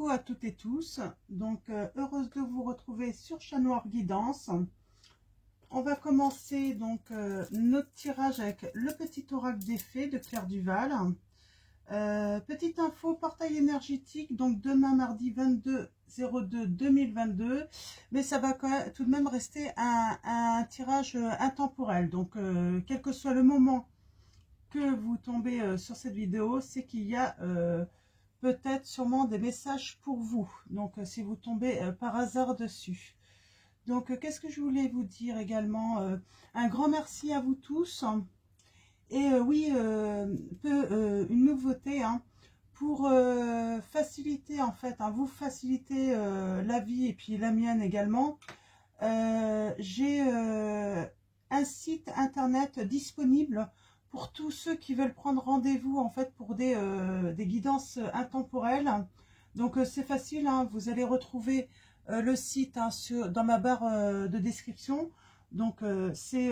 Coucou à toutes et tous, donc heureuse de vous retrouver sur Chat Noir Guidance. On va commencer donc notre tirage avec le petit oracle des fées de Claire Duval. Petite info, portail énergétique, donc demain mardi 22/02/2022, mais ça va quand même, tout de même rester un tirage intemporel, donc quel que soit le moment que vous tombez sur cette vidéo, c'est qu'il y a peut-être sûrement des messages pour vous, donc si vous tombez par hasard dessus. Donc qu'est-ce que je voulais vous dire également, un grand merci à vous tous. Et oui, une nouveauté hein, pour faciliter en fait, hein, vous faciliter la vie et puis la mienne également. J'ai un site internet disponible pour tous ceux qui veulent prendre rendez-vous en fait pour des guidances intemporelles. Donc c'est facile, hein, vous allez retrouver le site hein, dans ma barre de description. Donc c'est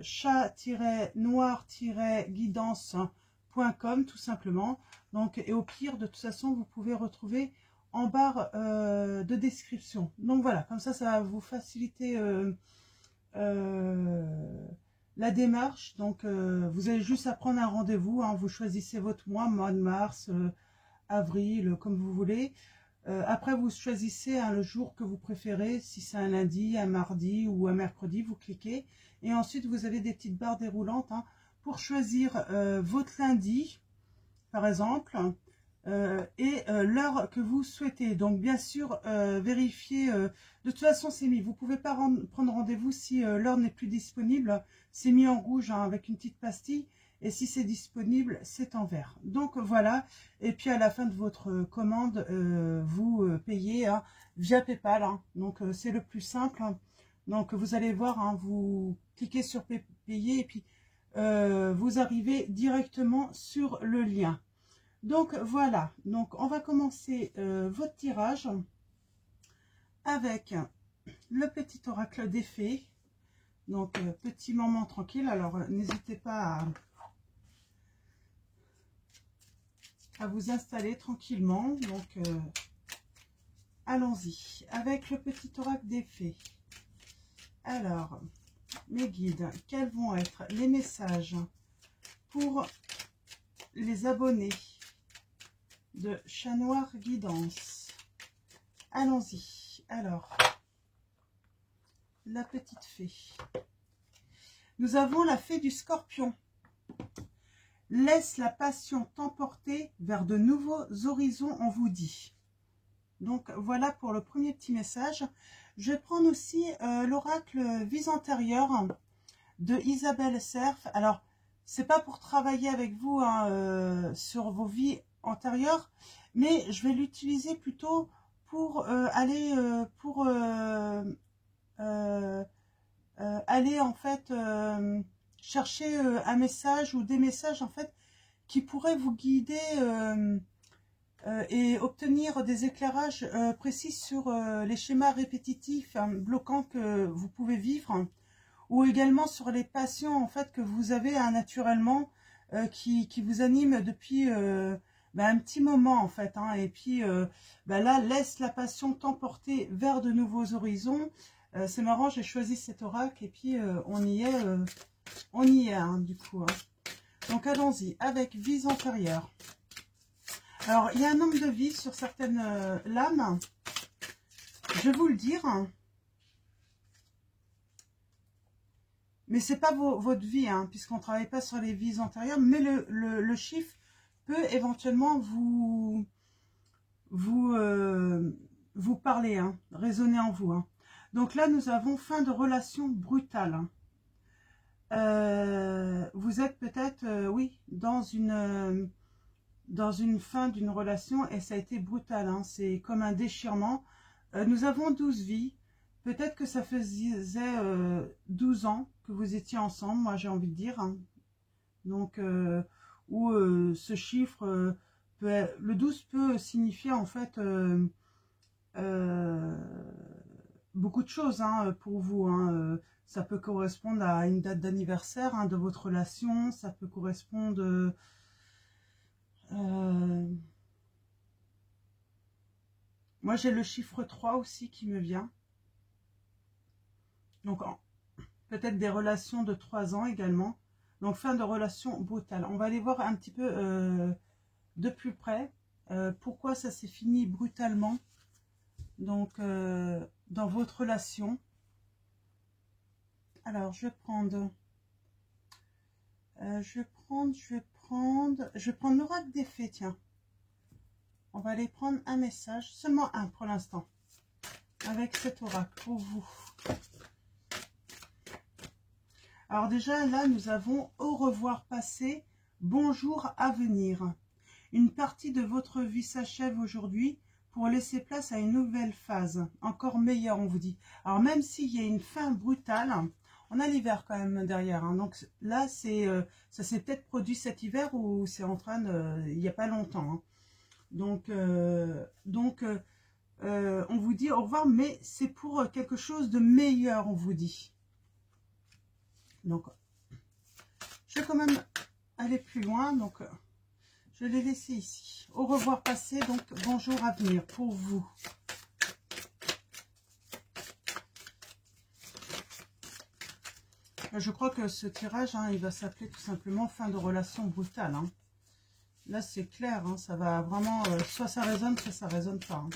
chat-noir-guidance.com tout simplement. Donc, et au pire, de toute façon, vous pouvez retrouver en barre de description. Donc voilà, comme ça va vous faciliter la démarche. Donc vous avez juste à prendre un rendez-vous, hein, vous choisissez votre mois de mars, avril, comme vous voulez. Après vous choisissez hein, le jour que vous préférez, si c'est un lundi, un mardi ou un mercredi, vous cliquez. Et ensuite vous avez des petites barres déroulantes hein, pour choisir votre lundi, par exemple, et l'heure que vous souhaitez. Donc bien sûr, vérifiez, de toute façon c'est mis, vous ne pouvez pas prendre rendez-vous si l'heure n'est plus disponible, c'est mis en rouge hein, avec une petite pastille, et si c'est disponible, c'est en vert. Donc voilà, et puis à la fin de votre commande, vous payez hein, via PayPal, hein. Donc c'est le plus simple. Hein. Donc vous allez voir, hein, vous cliquez sur payer, et puis vous arrivez directement sur le lien. Donc voilà, donc on va commencer votre tirage avec le petit oracle des fées. Donc petit moment tranquille, alors n'hésitez pas à vous installer tranquillement. Donc allons-y avec le petit oracle des fées. Alors mes guides, quels vont être les messages pour les abonnés de Chat Noir Guidance? Allons-y. Alors, la petite fée. Nous avons la fée du Scorpion. Laisse la passion t'emporter vers de nouveaux horizons, on vous dit. Donc voilà pour le premier petit message. Je vais prendre aussi l'oracle Vies antérieures de Isabelle Cerf. Alors, c'est pas pour travailler avec vous hein, sur vos vies antérieures, mais je vais l'utiliser plutôt pour aller en fait chercher un message ou des messages en fait qui pourraient vous guider et obtenir des éclairages précis sur les schémas répétitifs hein, bloquants que vous pouvez vivre hein, ou également sur les passions en fait que vous avez hein, naturellement qui vous animent depuis un petit moment en fait hein, et puis là laisse la passion t'emporter vers de nouveaux horizons. C'est marrant, j'ai choisi cet oracle et puis on y est hein, du coup hein. Donc allons-y avec Vies antérieures. Alors il y a un nombre de vies sur certaines lames, je vais vous le dire hein. Mais c'est pas votre vie, hein, puisqu'on ne travaille pas sur les vies antérieures, mais le chiffre peut éventuellement vous parler, hein, résonner en vous. Hein. Donc là, nous avons fin de relation brutale. Hein. Vous êtes peut-être, oui, dans une fin d'une relation et ça a été brutal. Hein, c'est comme un déchirement. Nous avons 12 vies. Peut-être que ça faisait 12 ans que vous étiez ensemble, moi j'ai envie de dire. Hein. Donc, ce chiffre, le 12 peut signifier en fait beaucoup de choses hein, pour vous. Hein. Ça peut correspondre à une date d'anniversaire hein, de votre relation, ça peut correspondre... Moi, j'ai le chiffre 3 aussi qui me vient. Donc, peut-être des relations de 3 ans également. Donc, fin de relation brutale. On va aller voir un petit peu de plus près pourquoi ça s'est fini brutalement. Donc, dans votre relation. Alors, je vais prendre l'oracle des fées, tiens. On va aller prendre un message, seulement un pour l'instant, avec cet oracle pour vous. Alors déjà, là, nous avons au revoir passé, bonjour à venir. Une partie de votre vie s'achève aujourd'hui pour laisser place à une nouvelle phase, encore meilleure, on vous dit. Alors même s'il y a une fin brutale, on a l'hiver quand même derrière. Hein. Donc là, ça s'est peut-être produit cet hiver ou c'est en train de... il n'y a pas longtemps. Hein. Donc on vous dit au revoir, mais c'est pour quelque chose de meilleur, on vous dit. Donc, je vais quand même aller plus loin. Donc, je l'ai laissé ici. Au revoir passé, donc bonjour à venir pour vous. Je crois que ce tirage, hein, il va s'appeler tout simplement fin de relation brutale. Hein. Là, c'est clair, hein, ça va vraiment... soit ça résonne, soit ça résonne pas. Hein.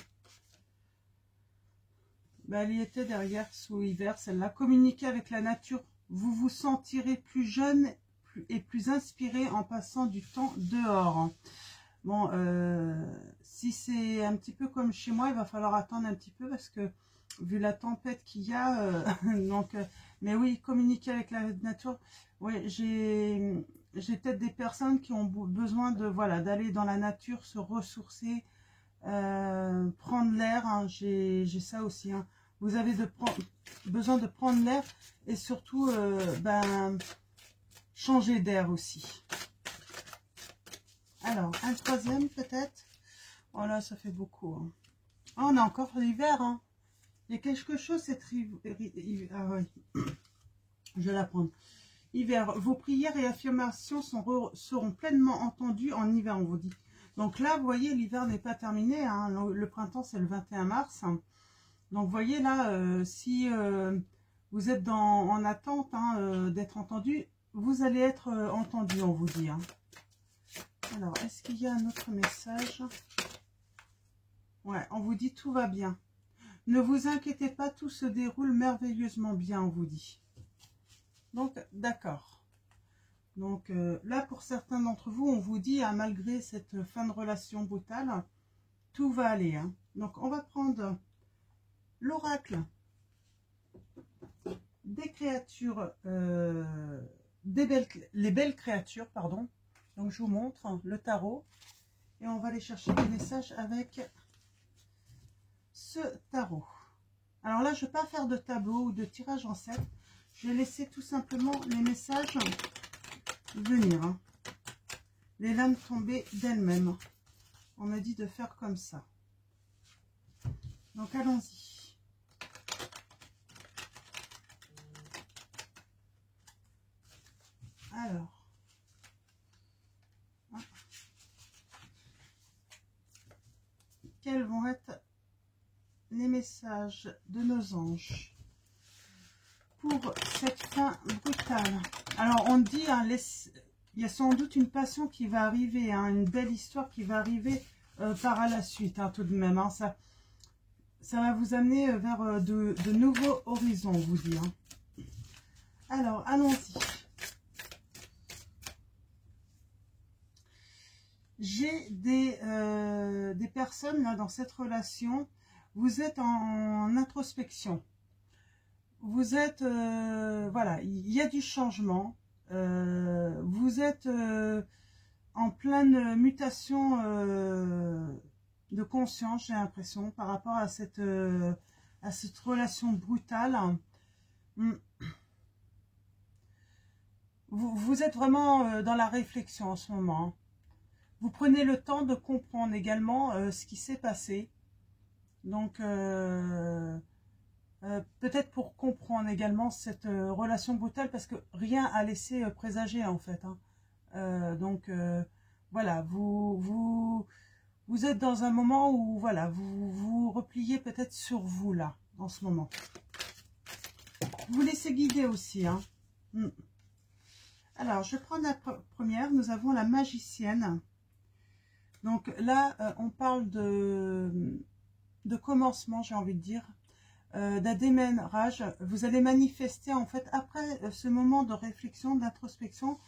Ben, elle y était derrière, sous hiver, celle-là. Communiquer avec la nature. Vous vous sentirez plus jeune et plus inspiré en passant du temps dehors. Hein. Bon, si c'est un petit peu comme chez moi, il va falloir attendre un petit peu parce que vu la tempête qu'il y a, donc, mais oui, communiquer avec la nature. Oui, j'ai peut-être des personnes qui ont besoin de voilà d'aller dans la nature, se ressourcer, prendre l'air. Hein, j'ai ça aussi. Hein. Vous avez besoin de prendre l'air et surtout changer d'air aussi. Alors, un troisième peut-être. Oh là, ça fait beaucoup. Hein. Oh, on a encore l'hiver. Hein. Il y a quelque chose, cette ah oui. Je vais la prendre. Hiver. Vos prières et affirmations seront pleinement entendues en hiver, on vous dit. Donc là, vous voyez, l'hiver n'est pas terminé. Hein. Le printemps, c'est le 21 mars. Donc, vous voyez là, si vous êtes en attente hein, d'être entendu, vous allez être entendu, on vous dit. Hein. Alors, est-ce qu'il y a un autre message? Ouais, on vous dit tout va bien. Ne vous inquiétez pas, tout se déroule merveilleusement bien, on vous dit. Donc, d'accord. Donc, là, pour certains d'entre vous, on vous dit, hein, malgré cette fin de relation brutale, tout va aller. Hein. Donc, on va prendre l'oracle des créatures, les belles créatures, pardon. Donc, je vous montre le tarot. Et on va aller chercher des messages avec ce tarot. Alors là, je ne vais pas faire de tableau ou de tirage en 7. Je vais laisser tout simplement les messages venir. Hein. Les lames tomber d'elles-mêmes. On m'a dit de faire comme ça. Donc, allons-y. Alors. Quels vont être les messages de nos anges pour cette fin brutale? Alors, on dit, hein, il y a sans doute une passion qui va arriver, hein, une belle histoire qui va arriver par la suite, hein, tout de même. Hein, ça va vous amener vers de nouveaux horizons, on vous dit. Hein. Alors, allons-y. J'ai des personnes là dans cette relation, vous êtes en introspection. Vous êtes, voilà, il y a du changement. Vous êtes en pleine mutation de conscience, j'ai l'impression, par rapport à cette relation brutale. Vous êtes vraiment dans la réflexion en ce moment. Vous prenez le temps de comprendre également ce qui s'est passé. Donc, peut-être pour comprendre également cette relation brutale, parce que rien à laisser présager en fait. Hein. Donc, voilà, vous vous êtes dans un moment où, voilà, vous vous repliez peut-être sur vous, là, en ce moment. Vous laissez guider aussi, hein. Alors, je prends la première. Nous avons la magicienne. Donc là, on parle de commencement, j'ai envie de dire, d'un démarrage. Vous allez manifester, en fait, après ce moment de réflexion, d'introspection,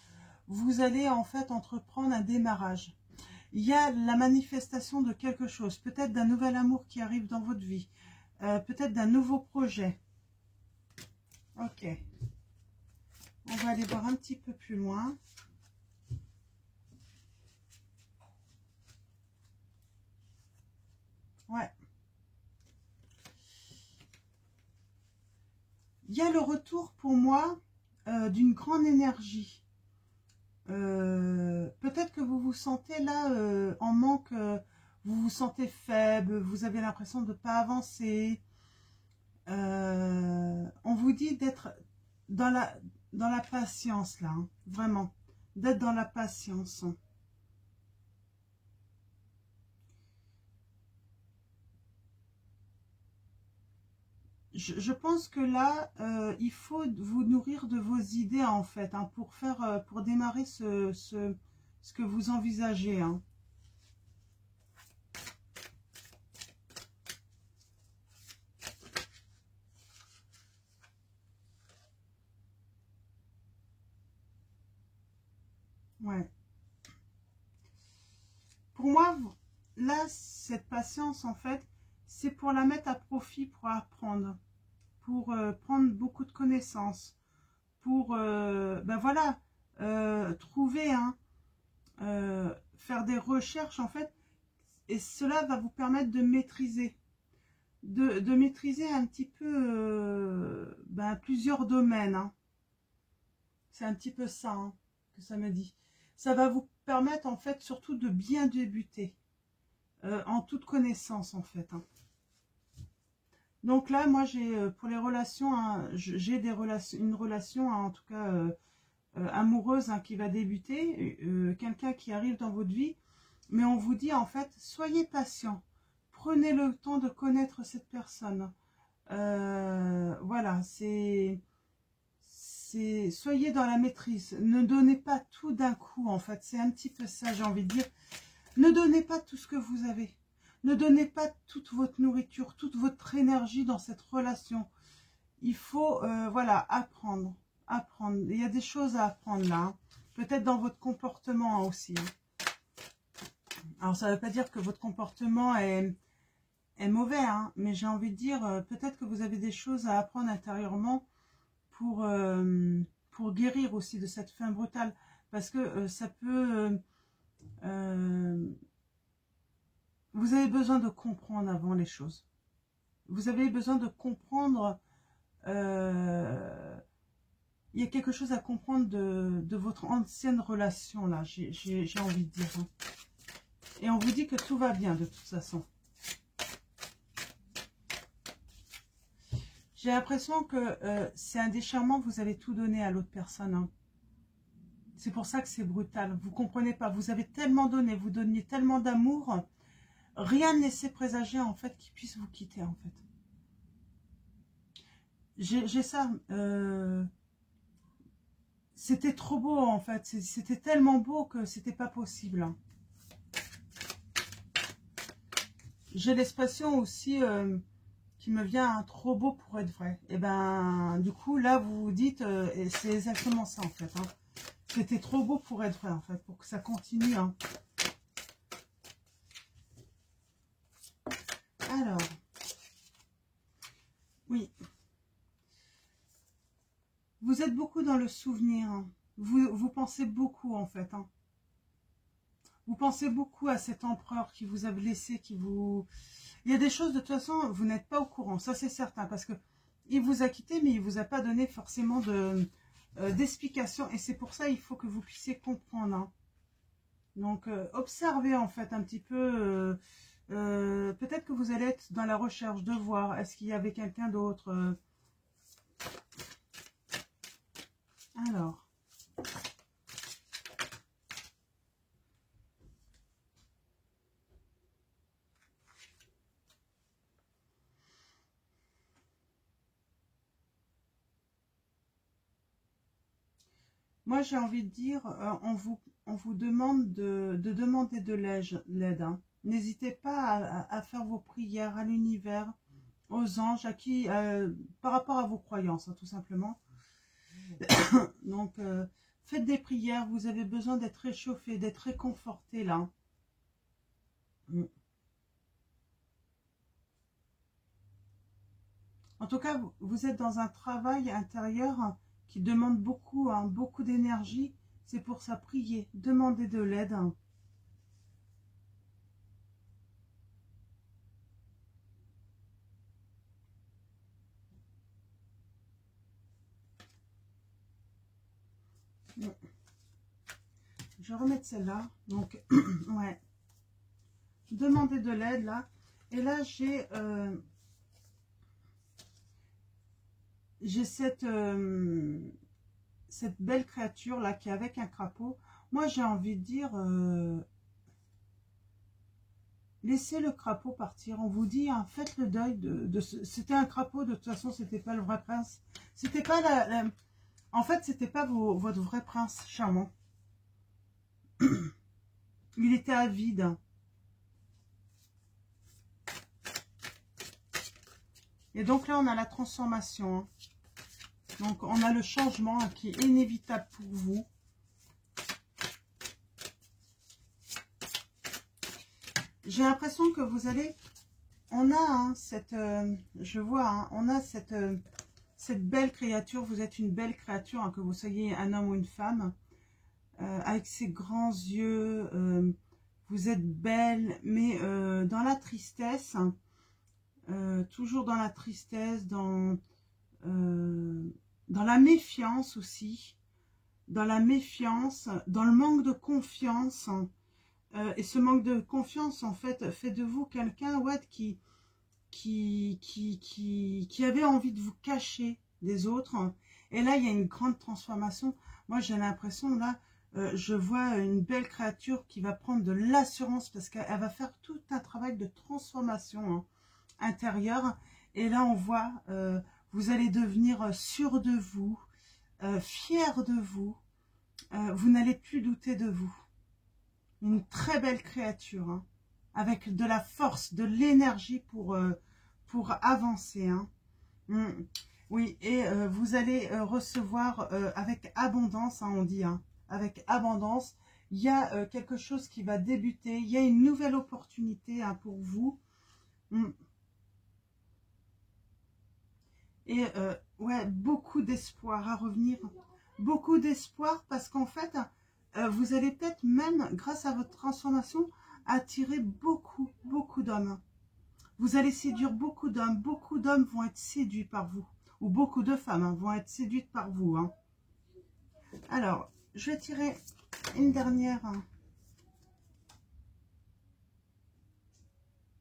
vous allez, en fait, entreprendre un démarrage. Il y a la manifestation de quelque chose, peut-être d'un nouvel amour qui arrive dans votre vie, peut-être d'un nouveau projet. Ok. On va aller voir un petit peu plus loin. Ouais. Il y a le retour pour moi d'une grande énergie. Peut-être que vous vous sentez là en manque, vous vous sentez faible, vous avez l'impression de ne pas avancer. On vous dit d'être dans la patience là, hein, vraiment, d'être dans la patience. Je pense que là, il faut vous nourrir de vos idées en fait, hein, pour démarrer ce que vous envisagez. Hein. Ouais. Pour moi, là, cette patience en fait, c'est pour la mettre à profit, pour apprendre, pour prendre beaucoup de connaissances, pour ben voilà, trouver, hein, faire des recherches en fait, et cela va vous permettre de maîtriser. De maîtriser un petit peu ben, plusieurs domaines. Hein. C'est un petit peu ça hein, que ça me dit. Ça va vous permettre en fait surtout de bien débuter en toute connaissance en fait. Hein. Donc là, moi j'ai pour les relations, hein, j'ai une relation hein, en tout cas amoureuse hein, qui va débuter, quelqu'un qui arrive dans votre vie, mais on vous dit en fait, soyez patient, prenez le temps de connaître cette personne. Voilà, soyez dans la maîtrise, ne donnez pas tout d'un coup en fait, c'est un petit peu ça j'ai envie de dire, ne donnez pas tout ce que vous avez, ne donnez pas toute votre nourriture, toute votre énergie dans cette relation, il faut voilà, apprendre, il y a des choses à apprendre là, hein. Peut-être dans votre comportement aussi, hein. Alors ça ne veut pas dire que votre comportement est mauvais, hein, mais j'ai envie de dire, peut-être que vous avez des choses à apprendre intérieurement pour guérir aussi de cette fin brutale. Parce que ça peut... vous avez besoin de comprendre avant les choses. Vous avez besoin de comprendre... il y a quelque chose à comprendre de votre ancienne relation, là, j'ai envie de dire. Hein. Et on vous dit que tout va bien, de toute façon. J'ai l'impression que c'est un déchirement, vous avez tout donné à l'autre personne. Hein. C'est pour ça que c'est brutal. Vous ne comprenez pas, vous avez tellement donné, vous donniez tellement d'amour, rien ne laissait présager en fait qu'il puisse vous quitter en fait. J'ai ça. C'était trop beau en fait, c'était tellement beau que c'était pas possible. Hein. J'ai l'expression aussi... qui me vient hein, trop beau pour être vrai. Et ben, du coup, là, vous vous dites, et c'est exactement ça, en fait. Hein. C'était trop beau pour être vrai, en fait, pour que ça continue. Hein. Alors, oui. Vous êtes beaucoup dans le souvenir. Hein. Vous pensez beaucoup, en fait. Hein. Vous pensez beaucoup à cet empereur qui vous a blessé, qui vous... Il y a des choses, de toute façon, vous n'êtes pas au courant, ça c'est certain, parce que il vous a quitté, mais il ne vous a pas donné forcément d'explication, et c'est pour ça il faut que vous puissiez comprendre. Hein. Donc, observez en fait un petit peu, peut-être que vous allez être dans la recherche de voir, est-ce qu'il y avait quelqu'un d'autre. Alors... Moi, j'ai envie de dire, on vous demande de demander de l'aide. Hein. N'hésitez pas à faire vos prières à l'univers, aux anges, à qui, par rapport à vos croyances, hein, tout simplement. Donc, faites des prières. Vous avez besoin d'être réchauffé, d'être réconforté là. Mm. En tout cas, vous êtes dans un travail intérieur qui demande beaucoup, hein, beaucoup d'énergie. C'est pour ça, priez, demandez de l'aide. Je vais remettre celle-là. Donc, ouais. Demandez de l'aide, là. Et là, j'ai cette belle créature, là, qui est avec un crapaud. Moi, j'ai envie de dire... laissez le crapaud partir. On vous dit, hein, faites le deuil de ce... C'était un crapaud, de toute façon, c'était pas le vrai prince. C'était pas En fait, c'était pas votre vrai prince charmant. Il était avide. Et donc là, on a la transformation. Hein. Donc, on a le changement hein, qui est inévitable pour vous. J'ai l'impression que vous allez... On a hein, cette... je vois, hein, on a cette belle créature. Vous êtes une belle créature, hein, que vous soyez un homme ou une femme. Avec ses grands yeux. Vous êtes belle, mais dans la tristesse. Hein, toujours dans la tristesse, dans la méfiance aussi, dans la méfiance, dans le manque de confiance. Et ce manque de confiance, en fait de vous quelqu'un ouais, qui avait envie de vous cacher des autres. Et là, il y a une grande transformation. Moi, j'ai l'impression, là, je vois une belle créature qui va prendre de l'assurance parce qu'elle va faire tout un travail de transformation hein, intérieure. Et là, on voit, vous allez devenir sûr de vous, fier de vous. Vous n'allez plus douter de vous. Une très belle créature, hein, avec de la force, de l'énergie pour avancer. Hein. Oui, et vous allez recevoir avec abondance, hein, on dit, hein, avec abondance. Il y a quelque chose qui va débuter, il y a une nouvelle opportunité hein, pour vous. Et ouais, beaucoup d'espoir à revenir. Beaucoup d'espoir parce qu'en fait, vous allez peut-être même, grâce à votre transformation, attirer beaucoup d'hommes. Vous allez séduire beaucoup d'hommes vont être séduits par vous. Ou beaucoup de femmes hein, vont être séduites par vous. Hein. Alors, je vais tirer une dernière. Hein.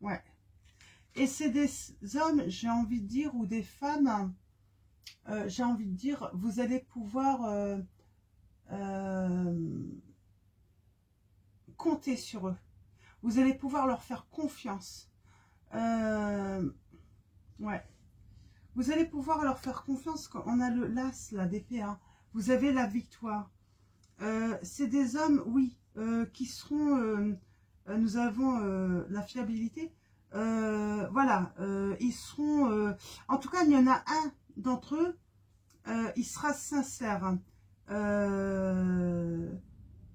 Ouais. Et c'est des hommes, j'ai envie de dire, ou des femmes, j'ai envie de dire, vous allez pouvoir compter sur eux. Vous allez pouvoir leur faire confiance. Ouais. Vous allez pouvoir leur faire confiance quand on a l'as, la d'épée. Hein. Vous avez la victoire. C'est des hommes, oui, qui seront... nous avons la fiabilité. Voilà, ils seront... en tout cas, il y en a un d'entre eux, il sera sincère.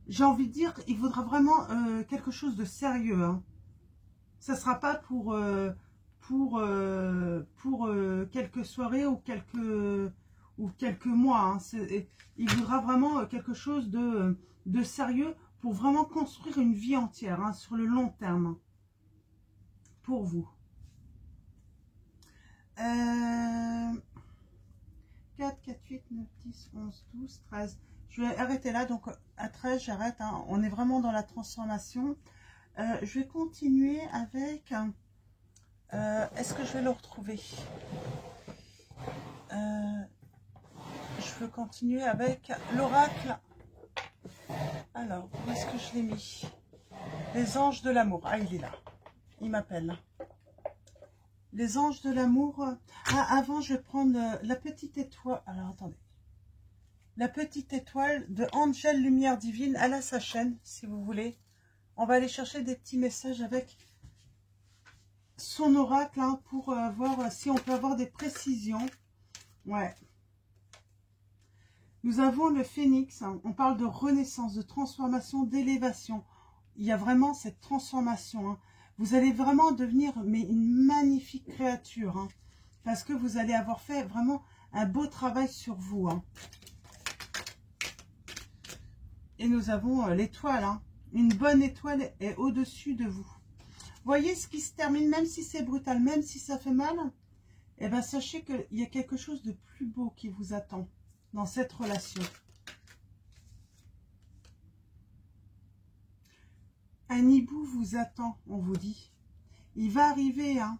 J'ai envie de dire, il vaudra vraiment quelque chose de sérieux. Hein. Ça ne sera pas pour quelques soirées ou quelques mois. Hein. Il voudra vraiment quelque chose de sérieux pour vraiment construire une vie entière hein, sur le long terme pour vous. 4, 4, 8, 9, 10, 11, 12, 13. Je vais arrêter là. Donc à 13, j'arrête. Hein. On est vraiment dans la transformation. Je vais continuer avec... est-ce que je vais le retrouver Je veux continuer avec l'oracle. Alors, où est-ce que je l'ai mis? Les anges de l'amour. Ah, il est là. Il m'appelle. Les anges de l'amour. Ah, avant, je vais prendre la petite étoile. Alors, attendez. la petite étoile de Angel Lumière Divine. Elle a sa chaîne, si vous voulez. On va aller chercher des petits messages avec son oracle hein, pour voir si on peut avoir des précisions. Ouais. Nous avons le phénix. Hein. On parle de renaissance, de transformation, d'élévation. Il y a vraiment cette transformation. Hein. Vous allez vraiment devenir mais une magnifique créature. Hein, parce que vous allez avoir fait vraiment un beau travail sur vous. Hein. Et nous avons l'étoile. Hein. Une bonne étoile est au-dessus de vous. Voyez ce qui se termine, même si c'est brutal, même si ça fait mal. Eh bien, sachez qu'il y a quelque chose de plus beau qui vous attend dans cette relation. Un hibou vous attend, on vous dit. Il va arriver, hein.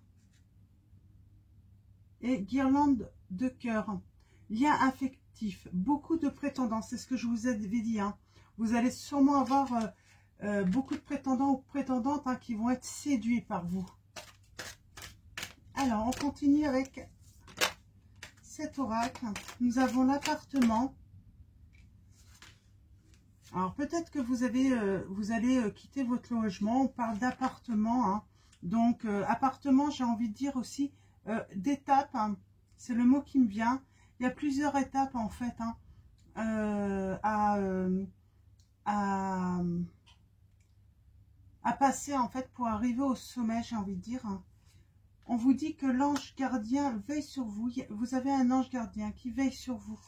Et guirlande de cœur. Lien affectif. Beaucoup de prétendants. C'est ce que je vous avais dit, hein. Vous allez sûrement avoir beaucoup de prétendants ou prétendantes hein, qui vont être séduits par vous. Alors, on continue avec cet oracle. Nous avons l'appartement. Alors, peut-être que vous allez quitter votre logement. On parle d'appartement. Hein. Donc, appartement, j'ai envie de dire aussi d'étapes. Hein. C'est le mot qui me vient. Il y a plusieurs étapes, en fait, hein, à passer, en fait, pour arriver au sommet, j'ai envie de dire. Hein. On vous dit que l'ange gardien veille sur vous. Vous avez un ange gardien qui veille sur vous.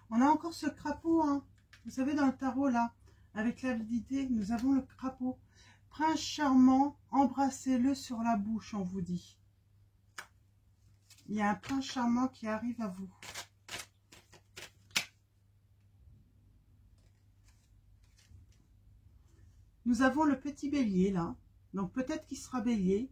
On a encore ce crapaud, hein. Vous savez, dans le tarot, là, avec l'avidité, nous avons le crapaud. Prince charmant, embrassez-le sur la bouche, on vous dit. Il y a un prince charmant qui arrive à vous. Nous avons le petit bélier, là. Donc, peut-être qu'il sera bélier.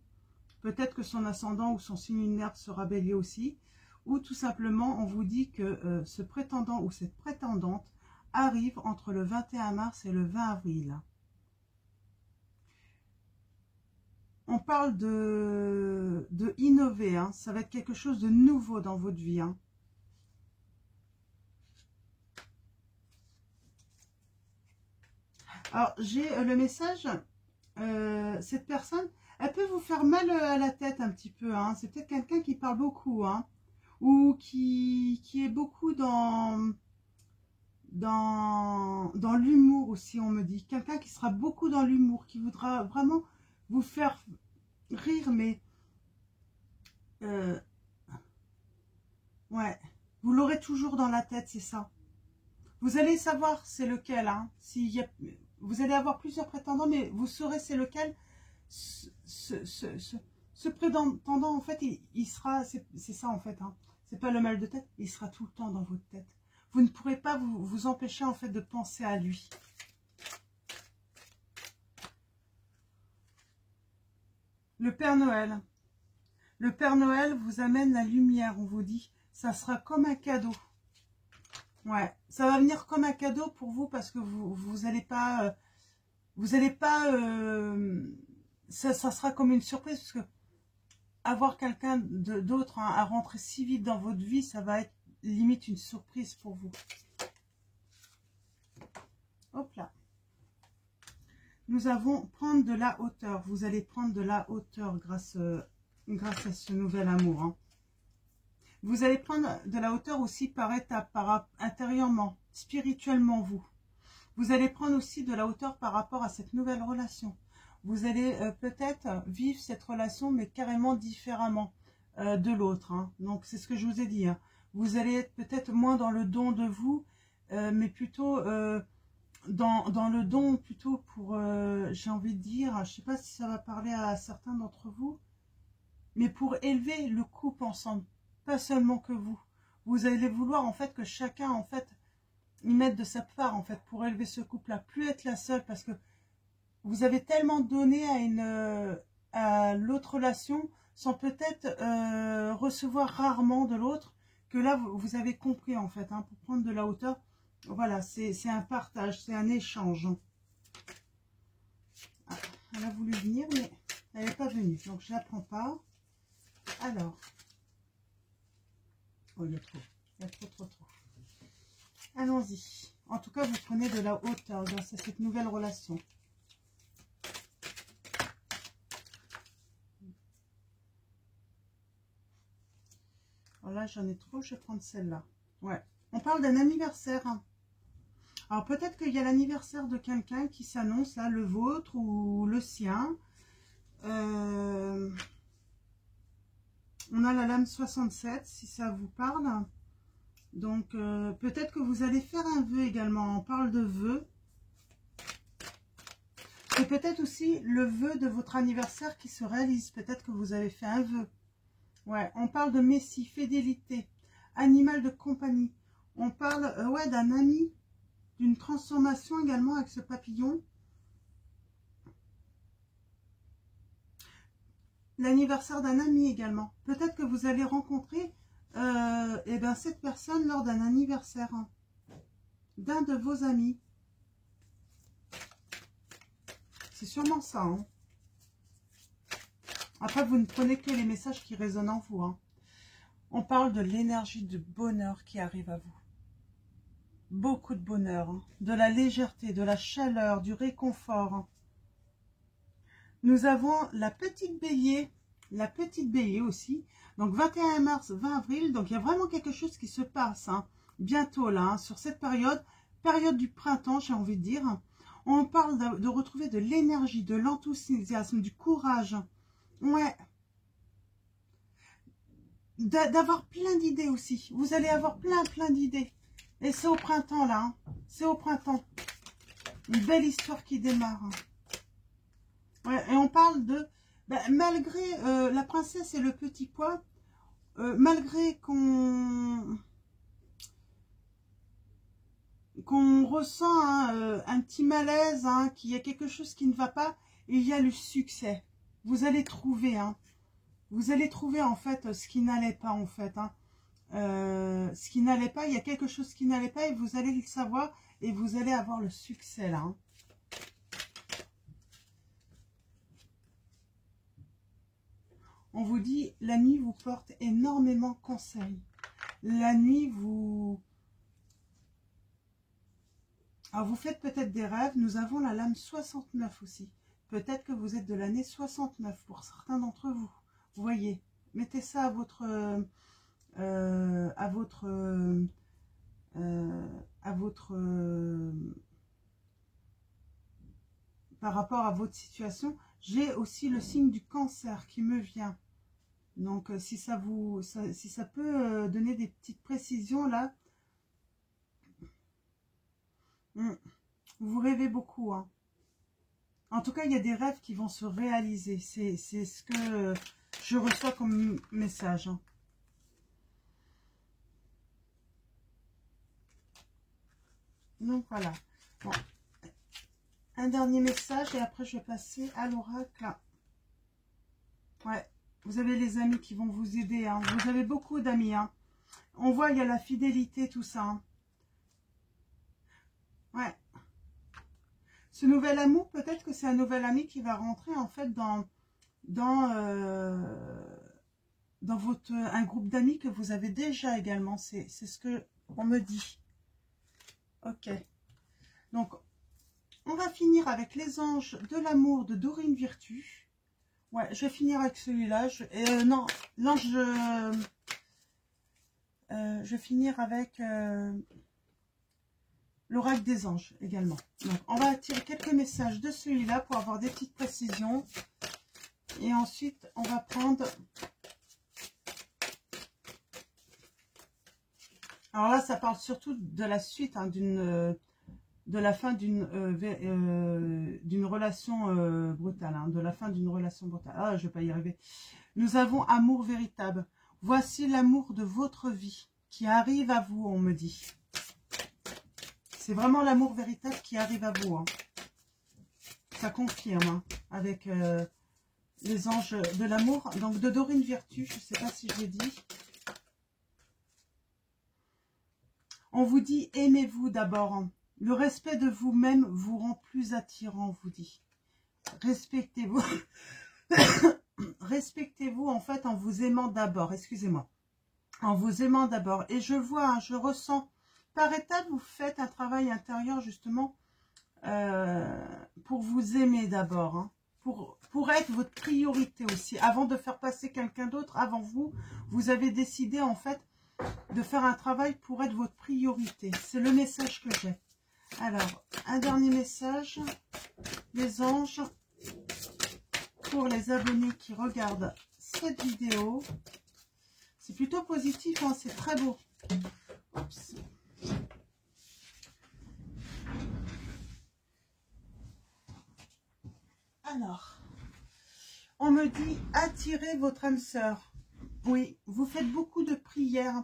Peut-être que son ascendant ou son signe lunaire sera bélier aussi. Ou tout simplement, on vous dit que ce prétendant ou cette prétendante arrive entre le 21 mars et le 20 avril. On parle de innover. Hein. Ça va être quelque chose de nouveau dans votre vie. Hein. Alors, j'ai le message, cette personne, elle peut vous faire mal à la tête un petit peu. Hein. C'est peut-être quelqu'un qui parle beaucoup, hein, ou qui est beaucoup dans l'humour aussi, on me dit. Quelqu'un qui sera beaucoup dans l'humour, qui voudra vraiment vous faire rire, mais... ouais, vous l'aurez toujours dans la tête, c'est ça. Vous allez savoir c'est lequel, hein. Vous allez avoir plusieurs prétendants, mais vous saurez c'est lequel. Ce prétendant, en fait, il sera, c'est ça en fait, hein. C'est pas le mal de tête, il sera tout le temps dans votre tête. Vous ne pourrez pas vous empêcher en fait de penser à lui. Le Père Noël. Le Père Noël vous amène la lumière, on vous dit. Ça sera comme un cadeau. Ouais, ça va venir comme un cadeau pour vous parce que vous allez pas, ça sera comme une surprise parce que avoir quelqu'un d'autre hein, à rentrer si vite dans votre vie, ça va être limite une surprise pour vous. Hop là. Nous avons prendre de la hauteur. Vous allez prendre de la hauteur grâce à ce nouvel amour. Hein. Vous allez prendre de la hauteur aussi par étapes, intérieurement, spirituellement vous. Vous allez prendre aussi de la hauteur par rapport à cette nouvelle relation. Vous allez peut-être vivre cette relation, mais carrément différemment de l'autre. Hein. Donc, c'est ce que je vous ai dit. Hein. Vous allez être peut-être moins dans le don de vous, mais plutôt dans le don, plutôt pour, j'ai envie de dire, je ne sais pas si ça va parler à certains d'entre vous, mais pour élever le couple ensemble. Pas seulement que vous. Vous allez vouloir en fait que chacun en fait y mette de sa part en fait pour élever ce couple-là. Plus être la seule parce que vous avez tellement donné à l'autre relation sans peut-être recevoir rarement de l'autre que là vous avez compris en fait. Hein, pour prendre de la hauteur, voilà, c'est un partage, c'est un échange. Ah, elle a voulu venir mais elle n'est pas venue donc je ne la prends pas. Alors... Oh, il y a trop. Il y a trop. Allons-y. En tout cas, vous prenez de la hauteur dans cette nouvelle relation. Voilà, j'en ai trop, je vais prendre celle-là. Ouais. On parle d'un anniversaire. Alors, peut-être qu'il y a l'anniversaire de quelqu'un qui s'annonce, là, le vôtre ou le sien. On a la lame 67, si ça vous parle. Donc, peut-être que vous allez faire un vœu également. On parle de vœux. Et peut-être aussi le vœu de votre anniversaire qui se réalise. Peut-être que vous avez fait un vœu. Ouais, on parle de messie, fidélité, animal de compagnie. On parle ouais, d'un ami, d'une transformation également avec ce papillon. L'anniversaire d'un ami également. Peut-être que vous allez rencontrer eh ben, cette personne lors d'un anniversaire d'un de vos amis. C'est sûrement ça. Hein. Après, vous ne prenez que les messages qui résonnent en vous. Hein. On parle de l'énergie du bonheur qui arrive à vous. Beaucoup de bonheur, hein. De la légèreté, de la chaleur, du réconfort. Hein. Nous avons la petite bélier aussi. Donc 21 mars, 20 avril. Donc il y a vraiment quelque chose qui se passe hein, bientôt là, hein, sur cette période du printemps, j'ai envie de dire. On parle de retrouver de l'énergie, de l'enthousiasme, du courage. Ouais. D'avoir plein d'idées aussi. Vous allez avoir plein d'idées. Et c'est au printemps là. Hein. C'est au printemps. Une belle histoire qui démarre. Hein. Ouais, et on parle de... Ben, malgré la princesse et le petit pois, malgré qu'on ressent hein, un petit malaise, hein, qu'il y a quelque chose qui ne va pas, il y a le succès. Vous allez trouver, hein. Vous allez trouver en fait ce qui n'allait pas en fait. Hein. Ce qui n'allait pas, il y a quelque chose qui n'allait pas et vous allez le savoir et vous allez avoir le succès là. Hein. On vous dit, la nuit vous porte énormément conseil. La nuit vous... Alors vous faites peut-être des rêves, nous avons la lame 69 aussi. Peut-être que vous êtes de l'année 69 pour certains d'entre vous. Vous voyez, mettez ça par rapport à votre situation. J'ai aussi le signe du cancer qui me vient. Donc si ça peut donner des petites précisions là. Vous rêvez beaucoup. Hein. En tout cas, il y a des rêves qui vont se réaliser. C'est ce que je reçois comme message. Hein. Donc voilà. Bon. Un dernier message et après je vais passer à l'oracle. Ouais, vous avez les amis qui vont vous aider. Hein. Vous avez beaucoup d'amis. Hein. On voit, il y a la fidélité, tout ça. Hein. Ouais. Ce nouvel amour, peut-être que c'est un nouvel ami qui va rentrer en fait dans un groupe d'amis que vous avez déjà également. C'est ce que on me dit. Ok. Donc, on va finir avec les anges de l'amour de Dorine Virtue. Ouais, je vais finir avec celui-là. Non, l'ange... je vais finir avec l'oracle des anges également. Donc, on va tirer quelques messages de celui-là pour avoir des petites précisions. Et ensuite, on va prendre... Alors là, ça parle surtout de la suite, hein, de la fin d'une relation brutale. Hein, de la fin d'une relation brutale. Ah, je ne vais pas y arriver. Nous avons amour véritable. Voici l'amour de votre vie qui arrive à vous, on me dit. C'est vraiment l'amour véritable qui arrive à vous. Hein. Ça confirme hein, avec les anges de l'amour. Donc de Dorine Virtue, je ne sais pas si je l'ai dit. On vous dit, aimez-vous d'abord. Hein. Le respect de vous-même vous rend plus attirant, on vous dit. Respectez-vous. Respectez-vous en fait en vous aimant d'abord. Excusez-moi. en vous aimant d'abord. Et je vois, hein, je ressens, par étapes, vous faites un travail intérieur justement pour vous aimer d'abord, hein, pour être votre priorité aussi. Avant de faire passer quelqu'un d'autre avant vous, vous avez décidé en fait de faire un travail pour être votre priorité. C'est le message que j'ai. Alors, un dernier message, les anges, pour les abonnés qui regardent cette vidéo. C'est plutôt positif, hein, c'est très beau. Oups. Alors, on me dit attirez votre âme sœur. Oui, vous faites beaucoup de prières,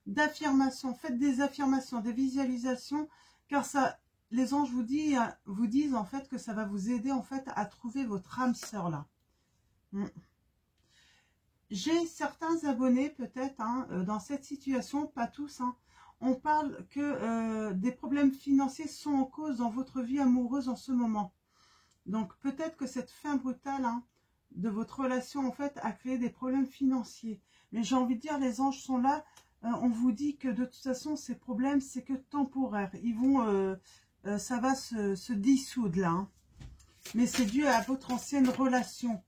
d'affirmations. Faites des affirmations, des visualisations, car ça, les anges vous disent en fait que ça va vous aider en fait à trouver votre âme sœur là. J'ai certains abonnés peut-être hein, dans cette situation, pas tous. Hein, on parle que des problèmes financiers sont en cause dans votre vie amoureuse en ce moment. Donc peut-être que cette fin brutale hein, de votre relation en fait a créé des problèmes financiers. Mais j'ai envie de dire, les anges sont là. On vous dit que de toute façon ces problèmes c'est que temporaire. Ils vont, ça va se dissoudre là. Hein. Mais c'est dû à votre ancienne relation.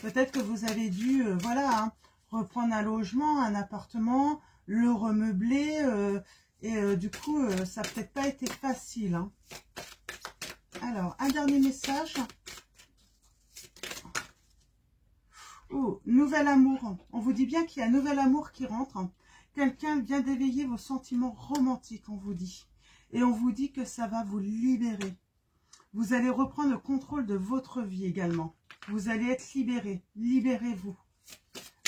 Peut-être que vous avez dû, voilà, hein, reprendre un logement, un appartement, le remeubler, et du coup, ça n'a peut-être pas été facile. Hein. Alors, un dernier message. Oh, nouvel amour. On vous dit bien qu'il y a un nouvel amour qui rentre. Quelqu'un vient d'éveiller vos sentiments romantiques, on vous dit. Et on vous dit que ça va vous libérer. Vous allez reprendre le contrôle de votre vie également. Vous allez être libéré. Libérez-vous.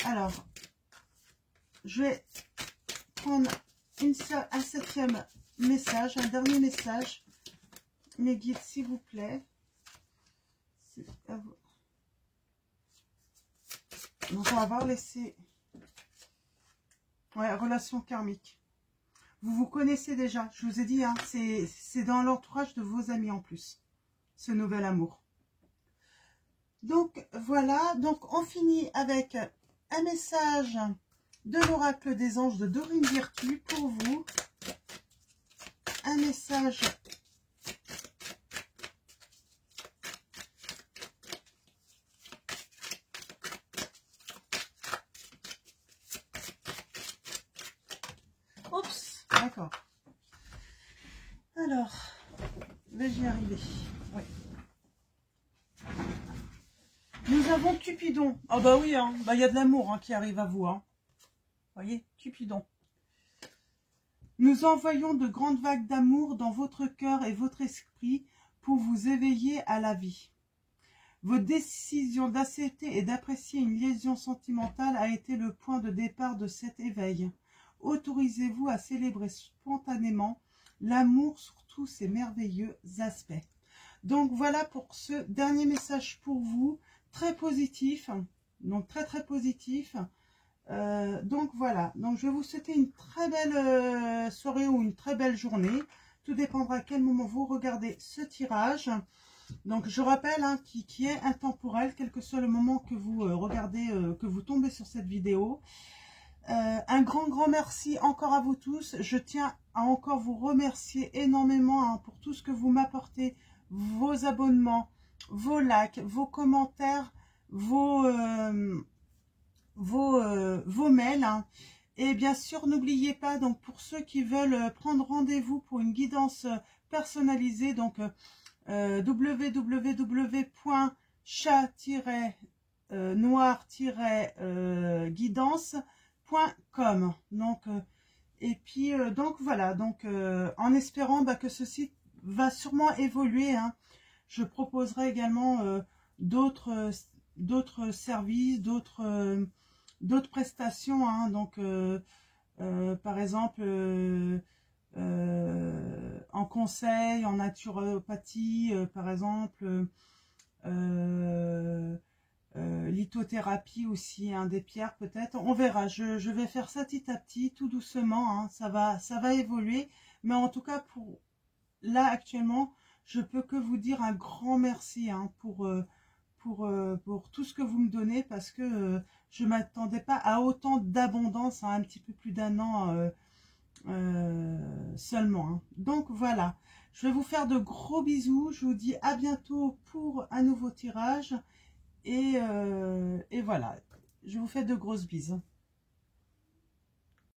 Alors, je vais prendre un septième message, un dernier message. Mes guides, s'il vous plaît. Donc, on va voir laisser... Ouais, relation karmique. Vous vous connaissez déjà. Je vous ai dit, hein, c'est dans l'entourage de vos amis en plus. Ce nouvel amour. Donc voilà, donc on finit avec un message de l'oracle des anges de Dorine Virtue pour vous. Un message oups, d'accord. Alors, vais-je y arriver? Oui. Nous avons Cupidon. Ah bah oui, hein. Bah, y a de l'amour hein, qui arrive à vous. Hein. Voyez, Cupidon. Nous envoyons de grandes vagues d'amour dans votre cœur et votre esprit pour vous éveiller à la vie. Votre décision d'accepter et d'apprécier une liaison sentimentale a été le point de départ de cet éveil. Autorisez-vous à célébrer spontanément l'amour sur tous ses merveilleux aspects. Donc voilà pour ce dernier message pour vous. Très positif, donc très positif. Donc voilà, donc je vais vous souhaiter une très belle soirée ou une très belle journée. Tout dépendra à quel moment vous regardez ce tirage. Donc je rappelle hein, qui est intemporel, quel que soit le moment que vous regardez, que vous tombez sur cette vidéo. Un grand merci encore à vous tous. Je tiens à encore vous remercier énormément hein, pour tout ce que vous m'apportez, vos abonnements, vos likes, vos commentaires, vos mails. Hein. Et bien sûr, n'oubliez pas, donc pour ceux qui veulent prendre rendez-vous pour une guidance personnalisée, donc www.chat-noir-guidance.com. Donc, et puis, donc voilà, donc en espérant bah, que ce site va sûrement évoluer. Hein. Je proposerai également d'autres services, d'autres prestations. Hein, donc, par exemple, en conseil, en naturopathie, par exemple, lithothérapie aussi, hein, des pierres peut-être. On verra, je vais faire ça petit à petit, tout doucement. Hein, ça va évoluer. Mais en tout cas, pour là actuellement, je peux que vous dire un grand merci hein, pour pour tout ce que vous me donnez, parce que je ne m'attendais pas à autant d'abondance, un petit peu plus d'un an seulement, hein. Donc voilà, je vais vous faire de gros bisous, je vous dis à bientôt pour un nouveau tirage, et voilà, je vous fais de grosses bises.